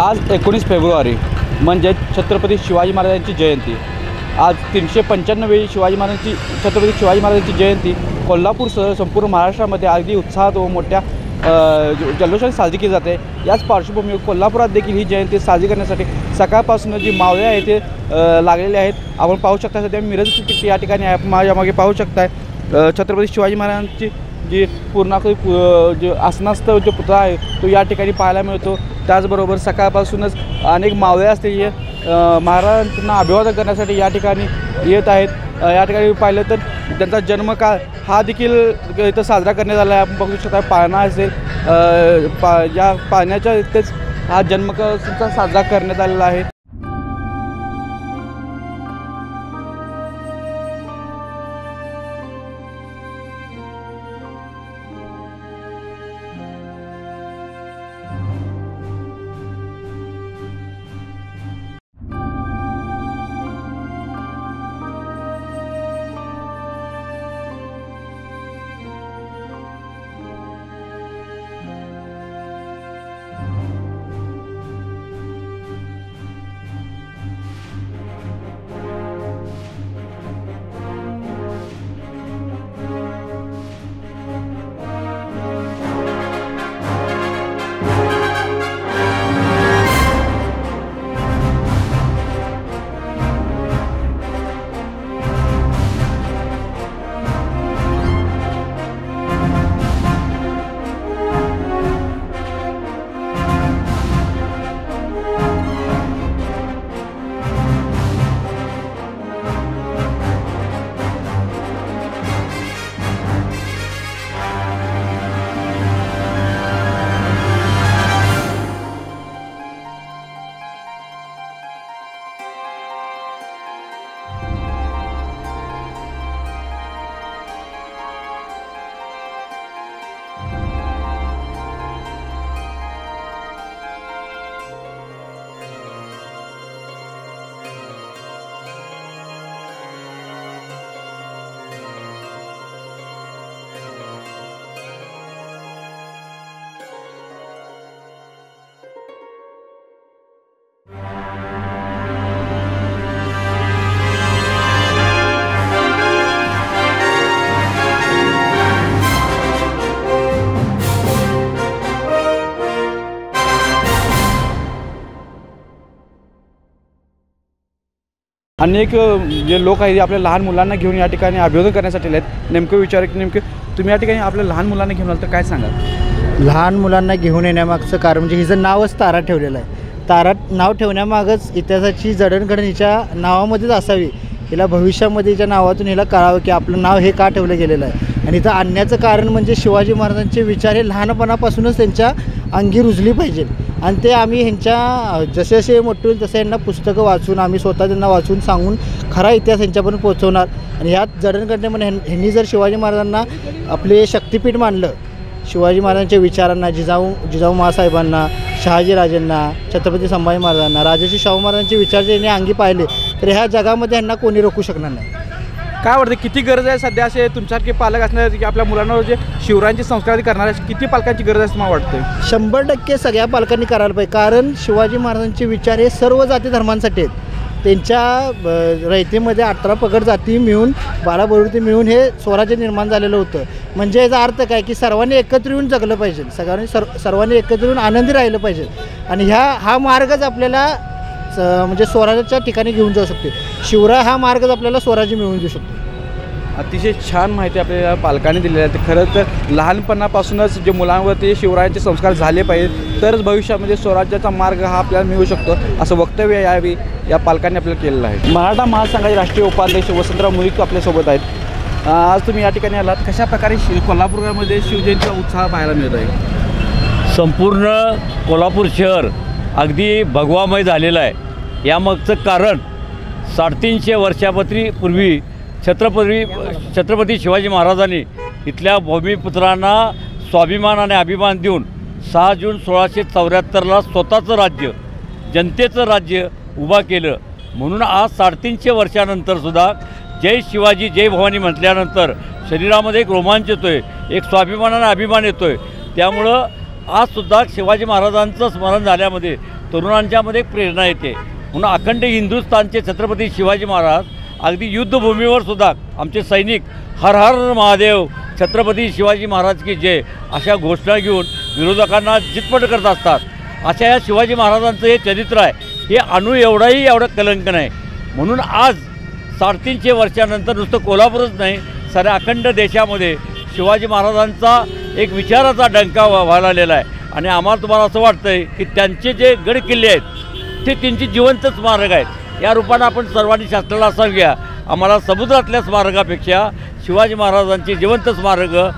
आज 19 फेब्रुवारी म्हणजे छत्रपती शिवाजी महाराजांची जयंती। आज 395वी छत्रपती शिवाजी महाराजांची जयंती कोल्हापूरसह संपूर्ण महाराष्ट्रामध्ये अगदी उत्साहात व मोठ्या जल्लोषाने साजरी केली जाते। याच पार्श्वभूमीवर कोल्हापुरात देखील ही जयंती साजरी करण्यासाठी सकाळपासून जी मावळे आहेत ते लागलेले आहेत। आपण पाहू शकता सध्या मिरज या ठिकाणी माझ्या मागे पाहू शकताय छत्रपती शिवाजी महाराजांची जी जो आसनास्थ जो पुतळा आहे तो या ठिकाणी पाहायला मिळतो। त्याचबरोबर सकाळपासूनच अनेक मावळे असतील महाराजांना अभिवादन करण्यासाठी या ठिकाणी येत आहेत। या ठिकाणी पाहिलं तर त्यांचा जन्मकाळ हा देखील इथं साजरा करण्यात आला आहे। आपण बघू शकता पाळणा असेल या पाळण्याच्या इथेच हा जन्मकाळ साजरा करण्यात आलेला आहे। अनेक जे लोक आहेत आपल्या लहान मुलांना घेऊन या ठिकाणी अभिवादन करण्यासाठी आहेत। नेमकं विचार की नेमकं तुम्ही या ठिकाणी आपल्या लहान मुलांना घेऊन आलं तर काय सांगाल? लहान मुलांना घेऊन येण्यामागचं कारण म्हणजे हिचं नावच तारा ठेवलेलं आहे। तारा नाव ठेवण्यामागच इतिहासाची जडणघडण हिच्या नावामध्येच असावी। हिला भविष्यामध्ये हिच्या नावातून हिला कळावं की आपलं नाव हे का ठेवलं गेलेलं आहे। आणि इथं आणण्याचं कारण म्हणजे शिवाजी महाराजांचे विचार हे लहानपणापासूनच त्यांच्या अंगी रुजली पाहिजे। आणि ते आम्ही ह्यांच्या जसे जसे मोठे होईल तसे यांना पुस्तकं वाचून आम्ही स्वतः त्यांना वाचून सांगून खरा इतिहास यांच्यापर्यंत पोहोचवणार। आणि ह्यात जडणघडणेमध्ये ह्यांनी जर शिवाजी महाराजांना आपले शक्तिपीठ मानलं, शिवाजी महाराजांच्या विचारांना, जिजाऊ माँसाहेबांना, शहाजीराजांना, छत्रपती संभाजी महाराजांना, राजर्षी शाहू महाराजांचे विचार जे यांनी अंगी पाहिले तर ह्या जगामध्ये यांना कोणी रोखू शकणार नाही। काय वाटतं किती गरज आहे सध्या असे तुमच्यासारखे पालक असणार की आपल्या मुलांवर जे शिवरायांची संस्कार करणारे किती पालकांची गरज आहे मला वाटतं? 100% सगळ्या पालकांनी करायला पाहिजे। कारण शिवाजी महाराजांचे विचार हे सर्व जाती धर्मांसाठी आहेत। त्यांच्या रयतेमध्ये 18 पगड जाती मिळून 12 प्रवृत्ती मिळून हे स्वराज्य निर्माण झालेलं होतं। म्हणजे याचा अर्थ काय की सर्वांनी एकत्र येऊन जगलं पाहिजे, सर्वांनी एकत्र येऊन आनंदी राहिलं पाहिजे। आणि हा मार्गच आपल्याला म्हणजे स्वराज्याच्या ठिकाणी घेऊन जाऊ शकते। शिवराय हा मार्गच आपल्याला स्वराज्य मिळवून देऊ शकतो। अतिशय छान माहिती आपल्याला पालकांनी दिलेली आहे। खरं तर लहानपणापासूनच जे मुलांवरती शिवरायांचे संस्कार झाले पाहिजे तरच भविष्यामध्ये स्वराज्याचा मार्ग हा आपल्याला मिळू शकतो असं वक्तव्य यावेळी या पालकांनी आपल्याला केलेलं आहे। मराठा महासंघाचे राष्ट्रीय उपाध्यक्ष वसंतराव मुळीक आपल्यासोबत आहेत। आज तुम्ही या ठिकाणी आलात, कशा प्रकारे कोल्हापूरमध्ये शिवजयंतीचा उत्साह पाहायला मिळत आहे? संपूर्ण कोल्हापूर शहर अगदी भगवामय झालेलं आहे। यामागचं कारण 350 वर्षापूर्वी छत्रपती शिवाजी महाराजांनी इथल्या भूमिपुत्रांना स्वाभिमान आणि अभिमान देऊन 6 जून 1674ला स्वतःचं राज्य, जनतेचं राज्य उभा केलं। म्हणून आज 350 वर्षानंतरसुद्धा जय शिवाजी जय भवानी म्हटल्यानंतर शरीरामध्ये एक रोमांच येतो आहे, एक स्वाभिमानाने अभिमान येतो आहे। त्यामुळं आजसुद्धा शिवाजी महाराजांचं स्मरण झाल्यामध्ये तरुणांच्यामध्ये एक प्रेरणा येते. म्हणून अखंड हिंदुस्थानचे छत्रपती शिवाजी महाराज अगदी युद्धभूमीवर सुद्धा आमचे सैनिक हर हर महादेव छत्रपती शिवाजी महाराज की जय अशा घोषणा घेऊन विरोधकांना जितपट करत असतात. अशा या शिवाजी महाराजांचं हे चरित्र आहे, हे अणू एवढं कलंक नाही. म्हणून आज 350 वर्षानंतर नुसतं कोल्हापूरच नाही, साऱ्या अखंड देशामध्ये शिवाजी महाराजांचा एक विचाराचा डंका व्हायला आलेला आहे. आणि आम्हाला तुम्हाला असं वाटतं आहे की त्यांचे जे गड किल्ले आहेत ते त्यांची जिवंत स्मारक आहेत. या रूपानं आपण सर्वांनी शास्त्राला सांगूया, आम्हाला समुद्रातल्या स्मारकापेक्षा शिवाजी महाराजांची जिवंत स्मारकं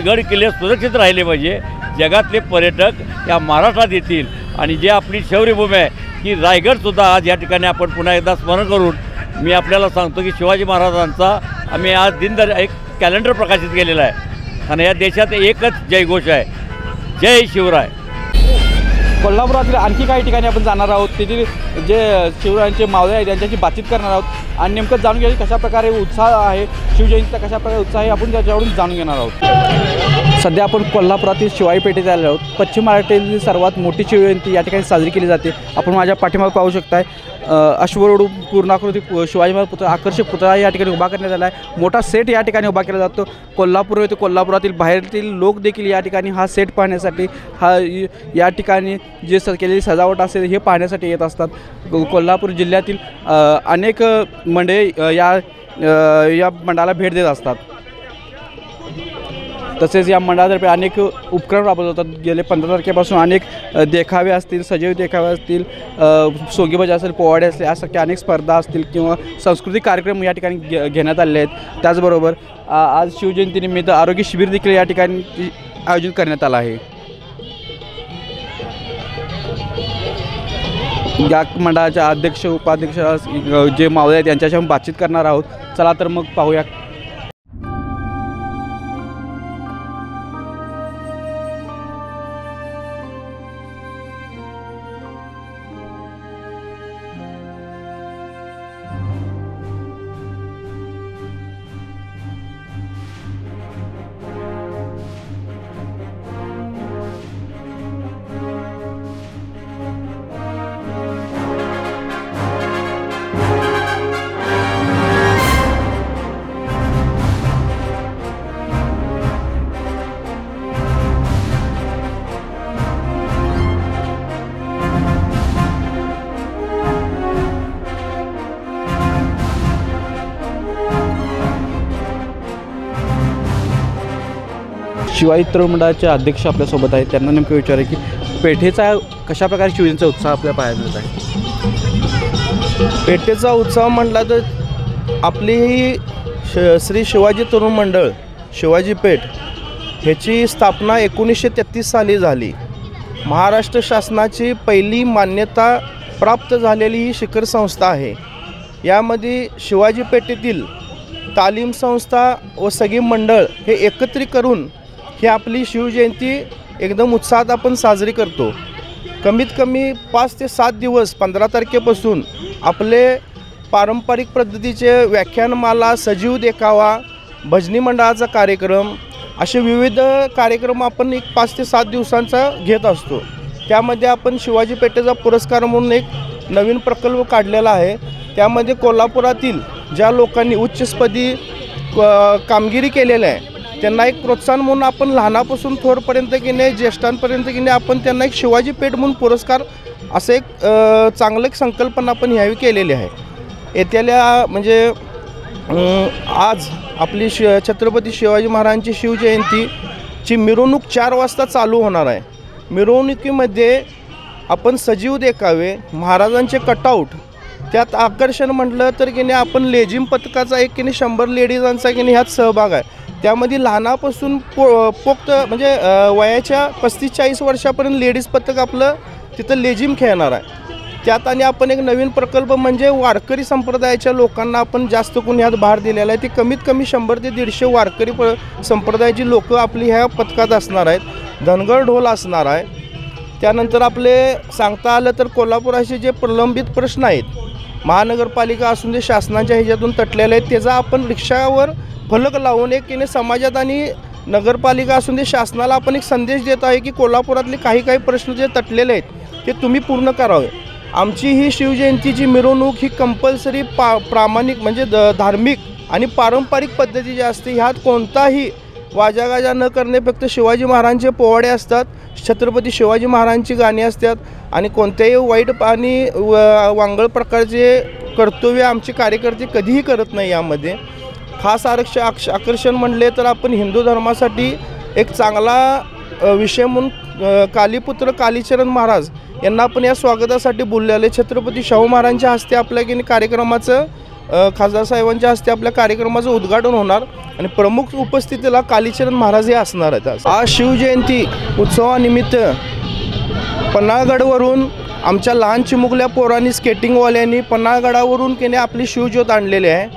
गड किल्ले सुरक्षित राहिले पाहिजे. जगातले पर्यटक या महाराष्ट्रात येतील. आणि जे आपली शौर्यभूमी आहे की रायगडसुद्धा आज या ठिकाणी आपण पुन्हा एकदा स्मरण करून मी आपल्याला सांगतो की शिवाजी महाराजांचा आम्ही आज दिनदर एक कॅलेंडर प्रकाशित केलेला आहे. आणि या देशात एकच जयघोष आहे, जय शिवराय. कोल्हापुरातील आणखी काही ठिकाणी आपण जाणार आहोत, तेथील जे शिवरायांचे मावळे आहेत त्यांच्याशी बातचीत करणार आहोत आणि नेमकं जाणून घ्यायची कशाप्रकारे उत्साह आहे, शिवजयंतीचा कशाप्रकारे उत्साह आहे आपण त्याच्यावरून जाणून घेणार आहोत. सध्या आपण कोल्हापुरातील शिवाई पेठेत आलेलो आहोत. पश्चिम महाराष्ट्रातील सर्वात मोठी शिवजयंती या ठिकाणी साजरी केली जाते. आपण माझ्या पाठीमागे पाहू शकताय अश्वरूढ पूर्णाकृती शिवाजी महाराज पुतळा, आकर्षक पुतळा या ठिकाणी उभा करण्यात आला आहे. मोठा सेट या ठिकाणी उभा केला जातो. कोल्हापूर येथे कोल्हापुरातील बाहेरील लोक देखील या ठिकाणी हा सेट पाहण्यासाठी या ठिकाणी जे केलेली सजावट असेल हे पाहण्यासाठी येत असतात. कोल्हापूर जिल्ह्यातील अनेक मंडळी या मंडळाला भेट देत असतात. तसेच या मंडळातर्फे अनेक उपक्रम राबवले जातात. गेले 15 तारखेपासून अनेक देखावे असतील, सजीव देखावे असतील, सोंगीबाजी असेल, पोवाडे असतील, यासारख्या अनेक स्पर्धा असतील किंवा सांस्कृतिक कार्यक्रम या ठिकाणी घेण्यात आले आहेत. त्याचबरोबर आज शिवजयंतीनिमित्त आरोग्य शिबिर देखील या ठिकाणी आयोजित करण्यात आलं आहे. या मंडळाच्या अध्यक्ष उपाध्यक्ष जे मावळे आहेत यांच्याशी आपण बातचीत करणार आहोत. चला तर मग पाहूया. शिवाई तरुण मंडळाचे अध्यक्ष आपल्यासोबत आहेत. त्यांना नेमकं विचार की पेठेचा कशाप्रकारे शिवजयंतीचा उत्साह आपल्या पाहायला मिळत आहे. पेठेचा उत्सव म्हटला तर आपली ही श्री शिवाजी तरुण मंडळ शिवाजी पेठ ह्याची स्थापना 1933 साली झाली. महाराष्ट्र शासनाची पहिली मान्यता प्राप्त झालेली ही शिखर संस्था आहे. यामध्ये शिवाजी पेठेतील तालीम संस्था व सगळी मंडळ हे एकत्रित करून ही आपली शिवजयंती एकदम उत्साहात आपण साजरी करतो. कमीत कमी 5 ते 7 दिवस 15 तारखेपासून आपले पारंपरिक पद्धतीचे व्याख्यानमाला, सजीव देखावा, भजनी मंडळाचा कार्यक्रम असे विविध कार्यक्रम आपण एक 5 ते 7 दिवसांचा घेत असतो. त्यामध्ये आपण शिवाजी पेठेचा पुरस्कार म्हणून एक नवीन प्रकल्प काढलेला आहे. त्यामध्ये कोल्हापुरातील ज्या लोकांनी उच्चपदी कामगिरी केलेली आहे त्यांना एक प्रोत्साहन म्हणून आपण लहानापासून थोरपर्यंत की नाही ज्येष्ठांपर्यंत की नाही आपण त्यांना एक शिवाजी पेठ म्हणून पुरस्कार असं एक चांगलं एक संकल्पना आपण ह्यावी केलेली आहे. येत्याला म्हणजे आज आपली छत्रपती शिवाजी महाराजांची शिवजयंतीची मिरवणूक 4 वाजता चालू होणार आहे. मिरवणुकीमध्ये आपण सजीव देखावे, महाराजांचे कटआउट, त्यात आकर्षण म्हटलं तर की नाही आपण लेझिम पथकाचा एक की नाही 100 लेडीजांचा की नाही ह्यात सहभाग आहे. त्यामध्ये लहानापासून पोक्त म्हणजे वयाच्या 35-40 वर्षापर्यंत लेडीज पथक आपलं तिथं लेझिम खेळणार आहे. त्यात आणि आपण एक नवीन प्रकल्प म्हणजे वारकरी संप्रदायाच्या लोकांना आपण जास्त करून ह्यात भार दिलेला आहे. ते कमीत कमी 100 ते 150 वारकरी संप्रदायाची लोकं आपली ह्या पथकात असणार आहेत. धनगर ढोल असणार आहे. त्यानंतर आपले सांगता आलं तर कोल्हापुराचे जे प्रलंबित प्रश्न आहेत महानगरपालिका असून जे शासनाच्या ह्याच्यातून तटलेले आहेत त्याचा आपण रिक्षावर फलक लावून एक की समाजात आणि नगरपालिका असून ते शासनाला आपण एक संदेश देत आहे की कोल्हापुरातले काही प्रश्न जे तटलेले आहेत ते तुम्ही पूर्ण करावे. आमची ही शिवजयंतीची मिरवणूक ही कंपल्सरी प्रामाणिक म्हणजे धार्मिक आणि पारंपरिक पद्धतीची असते. ह्यात कोणताही वाजागाजा न करणे, फक्त शिवाजी महाराजांचे पोवाडे असतात, छत्रपती शिवाजी महाराजांची गाणी असतात आणि कोणत्याही वाईट आणि वांगळ प्रकारचे कर्तव्य आमचे कार्यकर्ते कधीही करत नाही. यामध्ये खास आकर्षण म्हणले तर आपण हिंदू धर्मासाठी एक चांगला विषय म्हणून कालीपुत्र कालीचरण महाराज यांना आपण या स्वागतासाठी बोललेले. छत्रपती शाहू महाराजांच्या हस्ते आपल्या की कार्यक्रमाचं खासदार साहेबांच्या हस्ते आपल्या कार्यक्रमाचं उद्घाटन होणार आणि प्रमुख उपस्थितीला कालीचरण महाराज हे असणार आहेत. आज शिवजयंती उत्सवानिमित्त पन्हाळगडवरून आमच्या लहान चिमुकल्या पोरांनी स्केटिंगवाल्यांनी पन्हाळगडावरून केने आपली शिवज्योत आणलेली आहे.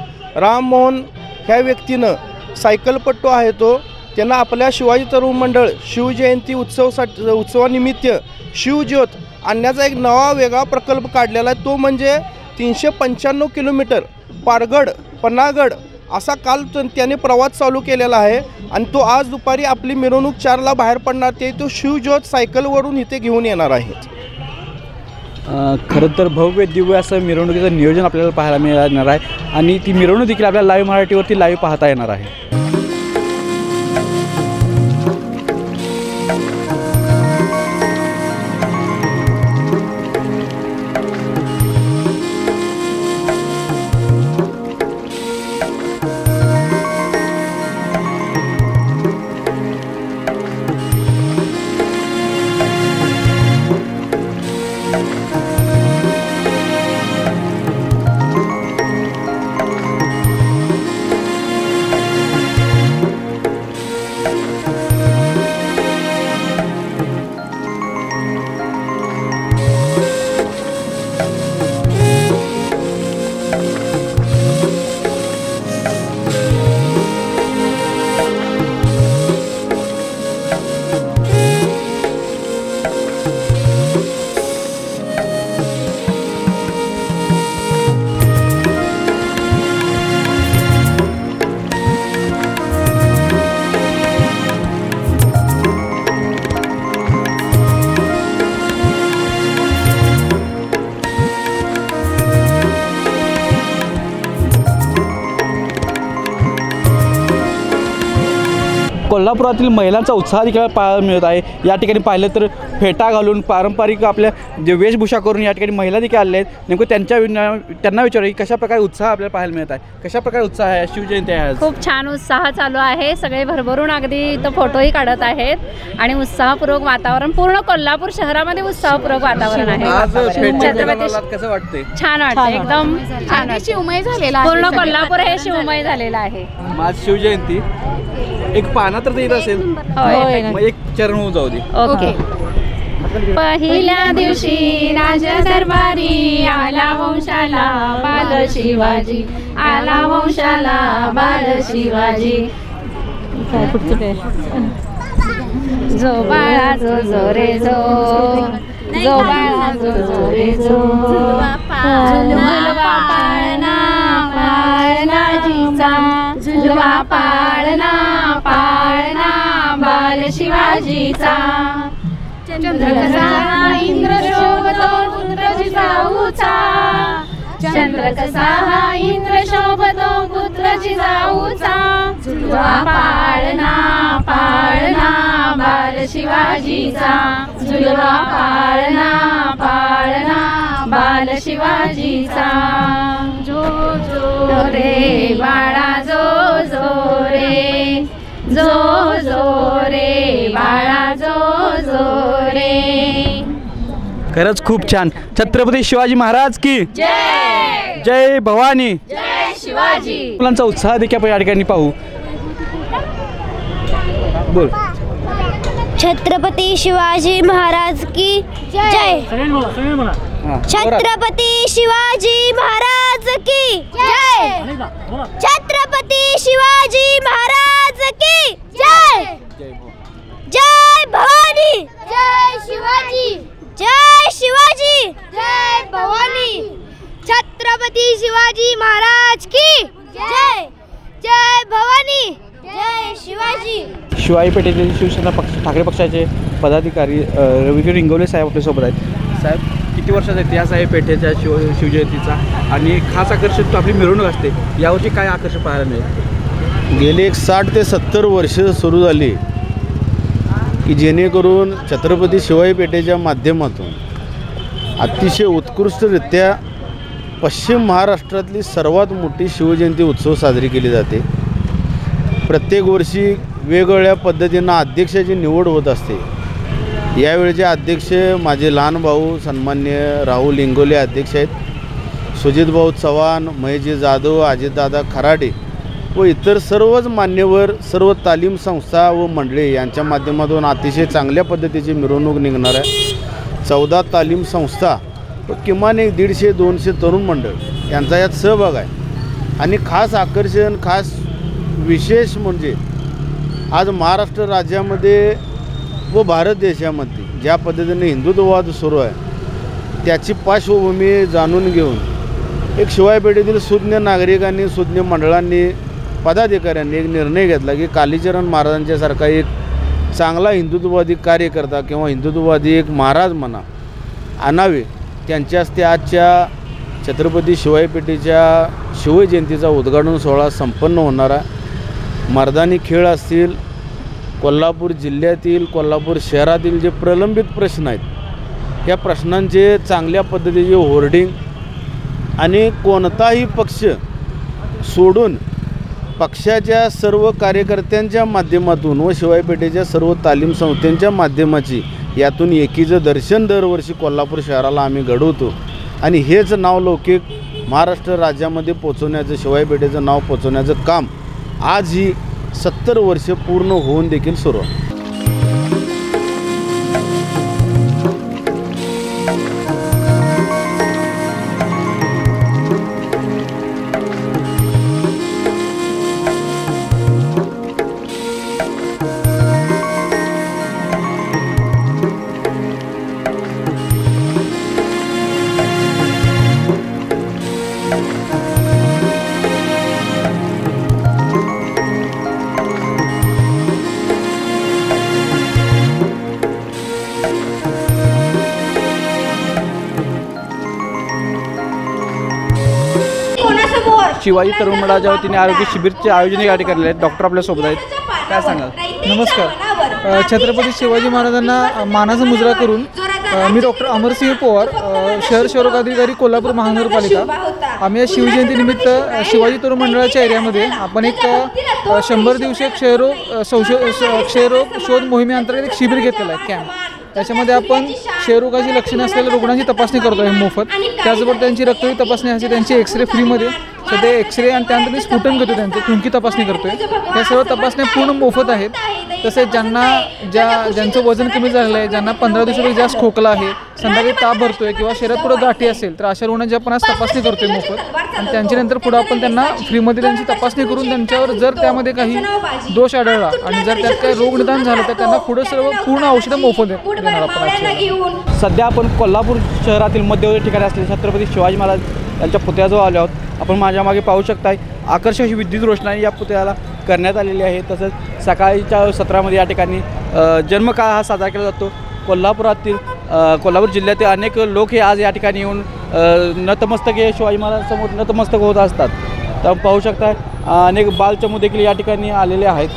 राममोहन ह्या व्यक्तीनं सायकलपट्टू आहे तो, त्यांना आपल्या शिवाजी तरुण मंडळ शिवजयंती उत्सवानिमित्त शिवज्योत आणण्याचा एक नवा वेगळा प्रकल्प काढलेला आहे. तो म्हणजे 395 किलोमीटर पारगड पन्हाळगड असा काल त्याने प्रवास चालू केलेला आहे आणि तो आज दुपारी आपली मिरवणूक 4ला बाहेर पडणार. तो शिवज्योत सायकलवरून इथे घेऊन येणार आहे. खरं तर भव्य दिव्य असं मिरवणुकीचं नियोजन आपल्याला पाहायला मिळणार आहे आणि ती मिरवणूक देखील आपल्याला लाईव्ह मराठीवरती लाईव्ह पाहता येणार आहे. कोल्हापुरातील महिलांचा उत्साह देखील पाहायला मिळत आहे. या ठिकाणी पाहिलं तर फेटा घालून पारंपरिक आपल्या जे वेशभूषा करून या ठिकाणी महिला देखील आलेल्या आहेत. नेमकं त्यांना विचारू की कशा प्रकारे उत्साह आपल्याला पाहायला मिळत आहे, कशा प्रकारे उत्साह आहे शिवजयंती आहे. खूप छान उत्साह चालू आहे. सगळे भरभरून अगदी इथं फोटोही काढत आहेत आणि उत्साहपूर्वक वातावरण पूर्ण कोल्हापूर शहरामध्ये उत्साहपूर्थ वातावरण आहे. कसं वाटतंय? छान वाटतं, एकदम छान. शिवमय झालेला पूर्ण कोल्हापूर हे शिवमय झालेलं आहे. आज शिवजयंती एक पाना तर येत असेल, मग एक चरण होऊन जाऊ दे. ओके. पहिल्या दिवशी राज दरबारी आला वंशाला बाल शिवाजी, आला वंशाला बाल शिवाजी. जो बाळा जो जो रे जो, जो बाळा जो जो रे जो, झुलवा पाळणा पाळणा जीचा, झुलवा पाळणा पाळणा बाल शिवाजीचा. चंद्र कसा इंद्र शोभतो पुत्र जिजाऊचा, चंद्र कसा इंद्र शोभतो पुत्र जिजाऊचा. झुलवा पाळणा पाळणा बाल शिवाजीचा, झुलवा पाळणा पाळणा बाल शिवाजीचा. जो जो रे बाळा जो जो रे, जो जो रे बाळा जो जो रे. खरंच खूप छान. छत्रपती शिवाजी महाराज की जय. जय भवानी, जय शिवाजी. मुलांचा उत्साह देखील आपण या ठिकाणी पाहू. बोल. छत्रपती शिवाजी महाराज की जय. छत्रपती शिवाजी महाराज की जय. छत्रपती शिवाजी महाराज की जय. जय भवानी, जय शिवाजी, जय शिवाजी, जय भवानी. छत्रपती शिवाजी महाराज की जय. जय भवानी, जय शिवाजी. शिवाई पेठेतील शिवसेना पक्ष ठाकरे पक्षाचे पदाधिकारी रविकिरण इंगवले साहेब आपल्यासोबत आहेत. साहेब, किती वर्षाचा इतिहास आहे पेठेच्या शिवजयंतीचा आणि खास आकर्षण आपली मिरवणूक असते, यावर्षी काय आकर्षण पाहायला मिळेल? गेली एक 60 ते 70 वर्ष सुरू झाली की जेणेकरून छत्रपती शिवाजी पेठेच्या माध्यमातून अतिशय उत्कृष्टरित्या पश्चिम महाराष्ट्रातली सर्वात मोठी शिवजयंती उत्सव साजरी केली जाते. प्रत्येक वर्षी वेगवेगळ्या पद्धतीनं अध्यक्षाची निवड होत असते. यावेळेचे अध्यक्ष माझे लहान भाऊ सन्मान्य राहुल इंगोले अध्यक्ष आहेत. सुजितभाऊ चव्हाण, महेशजी जाधव, अजितदादा खराडे व इतर सर्वच मान्यवर, सर्व तालीम संस्था व मंडळे यांच्या माध्यमातून अतिशय चांगल्या पद्धतीची मिरवणूक निघणार आहे. 14 तालीम संस्था व किमान एक 150-200 तरुण मंडळ यांचा यात सहभाग आहे. आणि खास आकर्षण, खास विशेष म्हणजे आज महाराष्ट्र राज्यामध्ये व भारत देशामध्ये ज्या पद्धतीने हिंदुत्ववाद सुरू आहे त्याची पार्श्वभूमी जाणून घेऊन एक शिवाजी पेठेतील सुज्ञ नागरिकांनी, सुज्ञ मंडळांनी, पदाधिकाऱ्यांनी एक निर्णय घेतला की कालीचरण महाराजांच्यासारखा एक चांगला हिंदुत्ववादी कार्यकर्ता किंवा हिंदुत्ववादी एक महाराज म्हणा आणावे. त्यांच्या हस्ते आजच्या छत्रपती शिवाजी पेठेच्या शिवजयंतीचा उद्घाटन सोहळा संपन्न होणार आहे. मैदानी खेळ असतील, कोल्हापूर जिल्ह्यातील, कोल्हापूर शहरातील जे प्रलंबित प्रश्न आहेत या प्रश्नांचे चांगल्या पद्धतीचे होर्डिंग आणि कोणताही पक्ष सोडून पक्षाच्या सर्व कार्यकर्त्यांच्या माध्यमातून व शिवाजी पेठेच्या सर्व तालीम संस्थांच्या माध्यमाची यातून एकीचं दर्शन दरवर्षी कोल्हापूर शहराला आम्ही घडवतो. आणि हेच नावलौकिक महाराष्ट्र राज्यामध्ये पोचवण्याचं, शिवाजी पेठेचं नाव पोचवण्याचं काम आज ही 70 वर्ष पूर्ण होऊन देखील सुरू आहे. शिवाजी तरुण मंडळाच्या वतीने आरोग्य शिबिरचे आयोजन या ठिकाणी केलेले आहेत. डॉक्टर आपल्यासोबत आहेत, काय सांगाल? नमस्कार. छत्रपती शिवाजी महाराजांना मानाचा मुजरा करून मी डॉक्टर अमरसिंह पवार, शहर सेवकाधिकारी कोल्हापूर महानगरपालिका, आम्ही या शिवजयंतीनिमित्त शिवाजी तरुण मंडळाच्या एरियामध्ये आपण एक 100 दिवसीय क्षयरोग शोध मोहिमेअंतर्गत एक शिबिर घेतलेलं आहे, कॅम्प. त्याच्यामध्ये आपण क्षयरोगाची लक्षणे असलेल्या रुग्णांची तपासणी करतो आहे मोफत. त्याचबरोबर त्यांची रक्तही तपासणी असते, त्यांची एक्सरे फ्रीमध्ये. सध्या एक्सरे आणि त्यानंतर मी स्फुटन घेतो, त्यांची थुंकी तपासणी करतो आहे. या सर्व तपासण्या पूर्ण मोफत आहेत. तसेच ज्यांचं वजन कमी झालेलं आहे, ज्यांना 15 दिवसापेक्षा जास्त खोकला आहे, संध्याकाळी ताप भरतोय किंवा शरीरात पुढं गाठी असेल तर अशा रुग्णांची आपण आज तपासणी करतोय मोफत. आणि त्यांच्यानंतर पुढं आपण त्यांना फ्रीमध्ये त्यांची तपासणी करून त्यांच्यावर जर त्यामध्ये काही दोष आढळला आणि जर त्यात काही रोग निदान झालं तर त्यांना पुढं सर्व पूर्ण औषधं मोफत देणार आपण. सध्या आपण कोल्हापूर शहरातील मध्यवर्ती ठिकाणी असलेले छत्रपती शिवाजी महाराज यांच्या पुतळ्याजवळ आलो आहोत. आपण माझ्या मागे पाहू शकताय आकर्षक अशी विद्युत रोषणाई या पुतळ्याला करण्यात आलेली आहे. तसंच सकाळच्या सत्रामध्ये या ठिकाणी जन्मकाळ हा साजरा केला जातो. कोल्हापूर जिल्ह्यातील अनेक लोक हे आज या ठिकाणी येऊन नतमस्तके शिवाजी महाराजांसमोर नतमस्तक होत असतात. तर पाहू शकताय अनेक बालचमू देखील या ठिकाणी आलेले आहेत.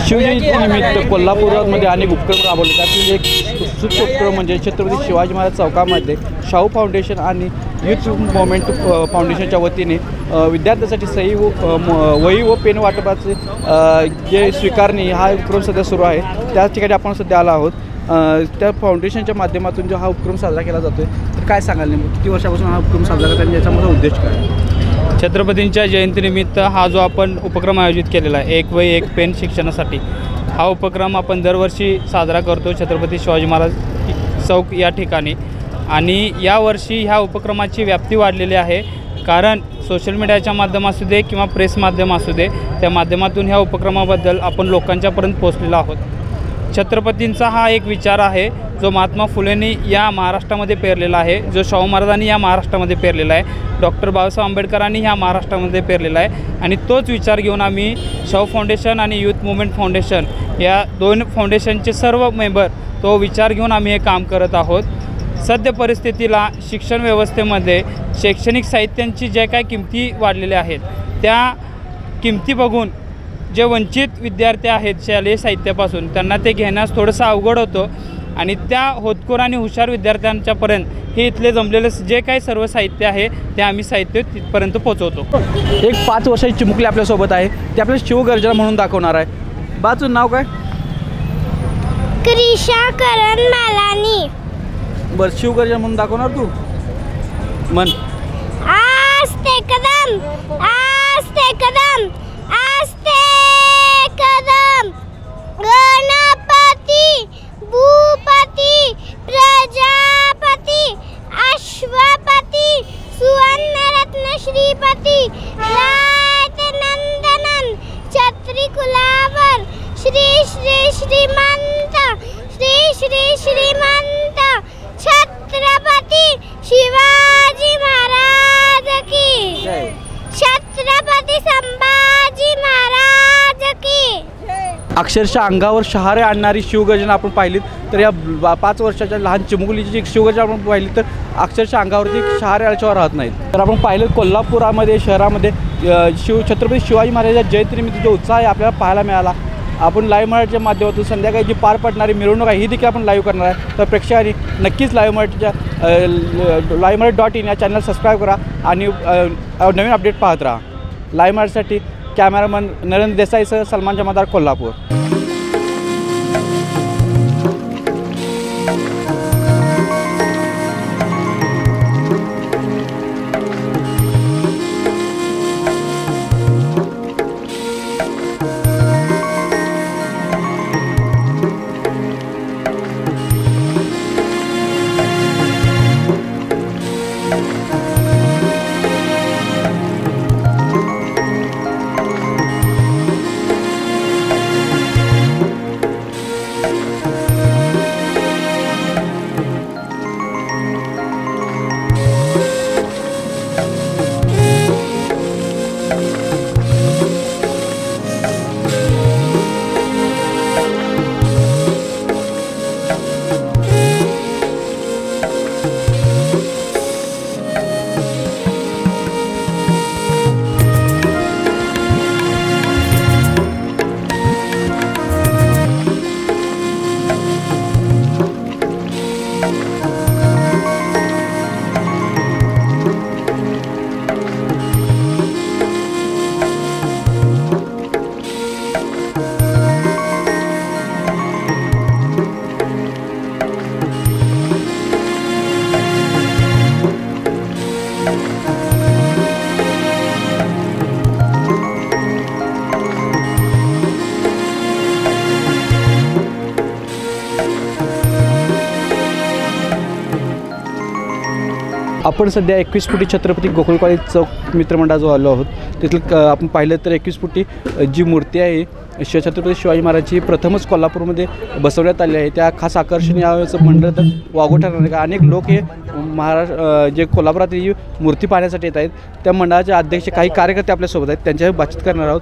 शिवजयंतीनिमित्त कोल्हापूरमध्ये अनेक उपक्रम राबवले. त्यातील एक उत्सुक उपक्रम म्हणजे छत्रपती शिवाजी महाराज चौकामध्ये शाहू फाउंडेशन आणि यूथ मोमेंट फाउंडेशनच्या वतीने विद्यार्थ्यांसाठी सही वही व पेन वाटपाचे जे स्वीकारणी हा उपक्रम सध्या सुरू आहे. त्याच ठिकाणी आपण सध्या आलो आहोत. त्या फाउंडेशनच्या माध्यमातून जो हा उपक्रम साजरा केला जातो आहे, तर काय सांगाल नेमकं किती वर्षापासून हा उपक्रम साजरा करतात आणि याच्यामध्ये उद्देश काय? छत्रपतींच्या जयंतीनिमित्त हा जो आपण उपक्रम आयोजित केलेला आहे, एक वय एक पेन शिक्षणासाठी, हा उपक्रम आपण दरवर्षी साजरा करतो छत्रपती शिवाजी महाराज चौक या ठिकाणी. आणि यावर्षी ह्या उपक्रमाची व्याप्ती वाढलेली आहे, कारण सोशल मीडियाच्या माध्यम असू दे किंवा प्रेस माध्यम असू दे, त्या माध्यमातून ह्या उपक्रमाबद्दल आपण लोकांच्यापर्यंत पोहोचलेलो आहोत. छत्रपतींचा हा एक विचार आहे जो महात्मा फुलेंनी या महाराष्ट्रामध्ये पेरलेला आहे, जो शाहू महाराजांनी या महाराष्ट्रामध्ये पेरलेला आहे, डॉक्टर बाबासाहेब आंबेडकरांनी ह्या महाराष्ट्रामध्ये पेरलेला आहे. आणि तोच विचार घेऊन आम्ही शाहू फाउंडेशन आणि यूथ मुवमेंट फाउंडेशन या दोन फाउंडेशनचे सर्व मेंबर तो विचार घेऊन आम्ही हे काम करत आहोत. सद्य परिस्थितीला शिक्षण व्यवस्थेमध्ये शैक्षणिक साहित्यांची ज्या काय किमती वाढलेल्या आहेत, त्या किमती बघून जे वंचित विद्यार्थी आहेत शालेय साहित्यापासून, त्यांना ते घेण्यास थोडंसं अवघड होतं. आणि त्या होतकरू आणि हुशार विद्यार्थ्यांच्यापर्यंत हे इथले जमलेलं जे काही सर्व साहित्य आहे ते आम्ही साहित्य तिथपर्यंत पोहोचवतो. एक 5 वर्षाची चिमुकली आपल्यासोबत आहे, ते आपल्याला शिवगर्जना म्हणून दाखवणार आहे. बाचं नाव काय? क्रिशा करण मालानी. बरं, शिवगर्जना म्हणून दाखवणार तू? मन आस्ते कदम, आस्ते कदम, आस्ते कदम. गणपती, भूपती, प्रजापती, अश्वपती, सुवर्णरत्न श्रीपती, लायते नंदनन, छत्री कुलावर, श्री श्री श्रीमंत, श्री श्री श्रीमंत छत्रपती शिवाजी महाराज की, छत्रपती संभाजी महाराज की. अक्षरशः अंगावर शहारे आणणारी शिवगर्जना आपण पाहिलीत तर या 5 वर्षाच्या लहान चिमुकलीची जी शिवगर्जना आपण पाहिली तर अक्षरशः अंगावरती शहारे आल्याशिवाय राहत नाहीत. तर आपण पाहिलं कोल्हापुरामध्ये शहरामध्ये छत्रपती शिवाजी महाराजांच्या जयंतीनिमित्त जो उत्साह आहे आपल्याला पाहायला मिळाला. आपण लाईव्ह मराठीच्या माध्यमातून संध्याकाळी जी पार पडणारी मिरवणूक आहे ही देखील आपण लाईव्ह करणार आहे. तर प्रेक्षकांनी नक्कीच लाईव्ह मराठी.in या चॅनल सबस्क्राईब करा आणि नवीन अपडेट पाहत राहा. लाईव्ह मराठीसाठी कॅमेरामन नरेंद्र देसाईसह सलमान जमादार, कोल्हापूर. आपण सध्या 21 फुटी छत्रपती गोकुळ कॉलेज चौक मित्रमंडळाजवळ आलो आहोत. तिथलं आपण पाहिलं तर 21 फुटी जी मूर्ती आहे छत्रपती शिवाजी महाराजांची प्रथमच कोल्हापूरमध्ये बसवण्यात आली आहे. त्या खास आकर्षण याचं म्हणलं तर वाघोटा ठरणार. अनेक लोक हे जे कोल्हापुरातील ही मूर्ती पाहण्यासाठी येत आहेत. त्या मंडळाचे अध्यक्ष काही कार्यकर्ते आपल्यासोबत आहेत, त्यांच्याशी बातचीत करणार आहोत.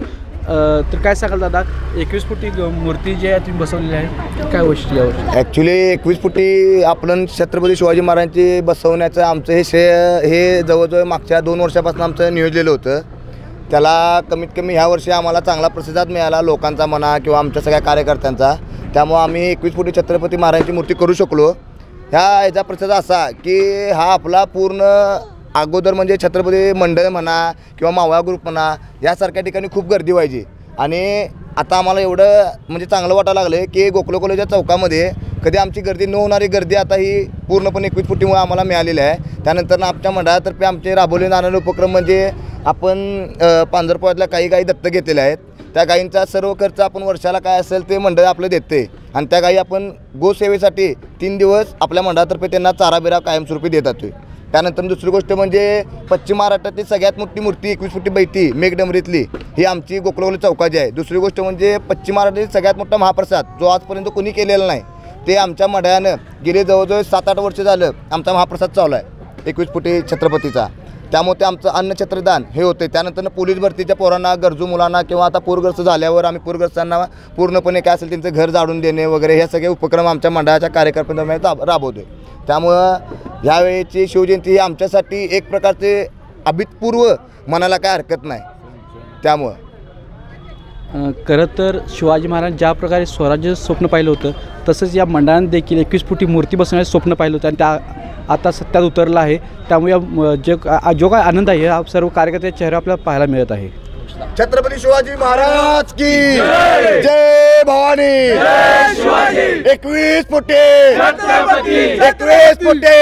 तर काय सांगाल दादा, 21 फुटी मूर्ती जी आहे तुम्ही बसवलेली आहे, काय वैशिष्ट्य यावर? ॲक्च्युली 21 फुटी आपण छत्रपती शिवाजी महाराजांची बसवण्याचं आमचं हे हे जवळजवळ मागच्या 2 वर्षापासून आमचं नियोजलेलं होतं. त्याला कमीत कमी ह्या वर्षी आम्हाला चांगला प्रतिसाद मिळाला लोकांचा म्हणा किंवा आमच्या सगळ्या कार्यकर्त्यांचा. त्यामुळं आम्ही 21 फुटी छत्रपती महाराजांची मूर्ती करू शकलो. ह्याचा प्रतिसाद असा की हा आपला पूर्ण अगोदर म्हणजे छत्रपती मंडळ म्हणा किंवा मावळा ग्रुप म्हणा यासारख्या ठिकाणी खूप गर्दी व्हायची. आणि आता आम्हाला एवढं म्हणजे चांगलं वाटायला लागलं की गोकुळ कॉलेजच्या चौकामध्ये कधी आमची गर्दी न होणारी गर्दी आता ही पूर्णपणे 21 फुटीमुळे आम्हाला मिळालेली आहे. त्यानंतर आमच्या मंडळातर्फे आमचे राबवले जाणारे उपक्रम म्हणजे आपण पांढरपुरातल्या काही गायी दत्तक घेतलेल्या आहेत. त्या गायींचा सर्व खर्च आपण वर्षाला काय असेल ते मंडळ आपलं देते आणि त्या गायी आपण गोसेवेसाठी 3 दिवस आपल्या मंडळातर्फे त्यांना चारा बिरा कायमस्वरूपी देत जातो. त्यानंतर दुसरी गोष्ट म्हणजे पश्चिम महाराष्ट्रातली सगळ्यात मोठी मूर्ती 21 फुटी बैठी मेघडंबरीतली ही आमची गोकुळवली चौकाची आहे. दुसरी गोष्ट म्हणजे पश्चिम महाराष्ट्रातील सगळ्यात मोठा महाप्रसाद जो आजपर्यंत कोणी केलेला नाही ते आमच्या मंडळानं गेले जवळजवळ 7-8 वर्ष झालं आमचा महाप्रसाद चालू आहे 21 फुटी छत्रपतीचा. त्यामुळे ते आमचं अन्नछत्रदान हे होते. त्यानंतर पोलीस भरतीच्या पोरांना गरजू मुलांना किंवा आता पूरग्रस्त झाल्यावर आम्ही पूरग्रस्तांना पूर्णपणे काय असेल त्यांचं घर झाडून देणे वगैरे हे सगळे उपक्रम आमच्या मंडळाच्या कार्यकर्त्यांना राबवतो. त्यामुळं ह्यावेळेची शिवजयंती ही आमच्यासाठी एक प्रकारचे अभूतपूर्व म्हणायला काय हरकत नाही. त्यामुळं खरं तर शिवाजी महाराज ज्या प्रकारे स्वराज्य स्वप्न पाहिलं होतं तसंच या मंडळानं देखील 21 फुटी मूर्ती बसवण्याचं स्वप्न पाहिलं होतं आणि त्या आता सत्यात उतरलं आहे. त्यामुळे जो काय आनंद आहे हा सर्व कार्यकर्त्याच्या चेहऱ्यावर आपल्याला पाहायला मिळत आहे. छत्रपती शिवाजी महाराज की जय भवानी. 21 फुटे 21 फुटे.